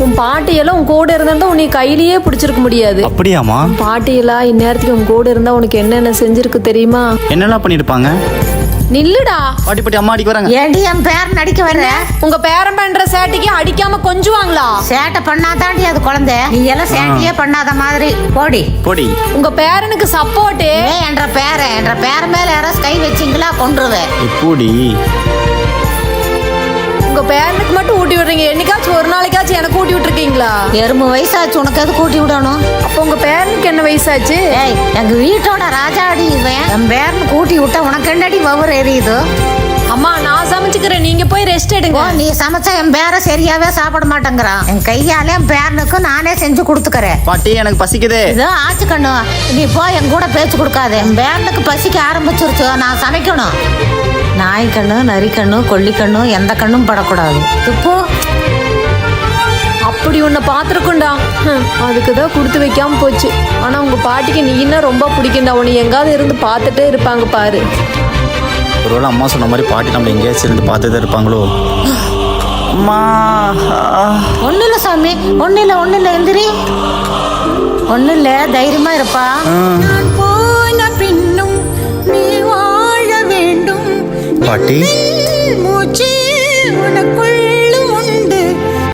உன் பாட்டியெல்லாம் உன் கூட இருந்தா உன்னை கையிலேயே பிடிச்சிருக்க முடியாது. அப்படியாமா? பாட்டியெல்லாம் இந்நேரத்துக்கு உன் கூட இருந்தா உனக்கு என்னென்ன செஞ்சிருக்கு தெரியுமா? என்னெல்லாம் பண்ணிருப்பாங்க? நில்லுடா. பாட்டி பாட்டி அம்மா அடிக்க வராங்க. ஏடி என் பேர் நடிக்க வர்ற? உங்க பேரன் பண்ற சேட்டைக்கு அடிக்காம கொஞ்சுவாங்களா? சேட்டை பண்ணாதாண்டி அது குழந்தை. நீ எல்லாம் சேட்டையே பண்ணாத மாதிரி போடி போடி. உங்க பேரனுக்கு சப்போர்ட் என்ற பேர மேல யாராவது கை வச்சிங்களா கொன்றுவேன். எப்படி? உங்க பேரனுக்கு மட்டும் ஊட்டி விடுறீங்க, என்னைக்காச்சும் ஒரு நாளைக்காச்சும் எனக்கு ஊட்டி விட்டுருக்கீங்களா? எறும்பு வயசாச்சு, உனக்கு எது கூட்டி விடணும்? அப்போ உங்க பேரனுக்கு என்ன வயசாச்சு? ஏய், எங்க வீட்டோட ராஜாடி இவன். என் பேரனு கூட்டி விட்டா உனக்கு என்னடி வவுறு எரியுது? அம்மா நான் சமைச்சுக்கிறேன், நீங்க போய் ரெஸ்ட் எடுங்க. நீ சமைச்சா என் பேர சரியாவே சாப்பிட மாட்டேங்கிறான். என் கையாலே என் பேரனுக்கு நானே செஞ்சு கொடுத்துக்கிறேன். பாட்டி எனக்கு பசிக்குதே. இதோ ஆச்சு கண்ணு, நீ போய் என் கூட பேச்சு கொடுக்காத. என் பேரனுக்கு பசிக்க ஆரம்பிச்சிருச்சு, நான் சமைக்கணும். நாய் கண்ணு, நரி கண்ணு, கொல்லி கண்ணு, எந்த கண்ணும் படக்கூடாது. துப்பு. அப்படி உன்னை பார்த்துருக்குண்டா, அதுக்கு தான் கொடுத்து வைக்காம போச்சு. ஆனா உங்க பாட்டிக்கு நீன்னா ரொம்ப பிடிக்கும்டா. உன்னை எங்காவது இருந்து பார்த்துட்டே இருப்பாங்க பாரு. ஒருவேளை அம்மா சொன்ன மாதிரி பாட்டி நம்ம எங்கேயாச்சும் இருந்து பார்த்துதான் இருப்பாங்களோ? அம்மா. ஒன்றும் இல்லை சாமி, ஒன்றும் இல்லை எந்திரி. ஒன்றும் இல்லை, தைரியமா இருப்பா. நான் போன பின்னும் நீ வாழ வேண்டும் பாட்டி மூச்சு உனக்குள்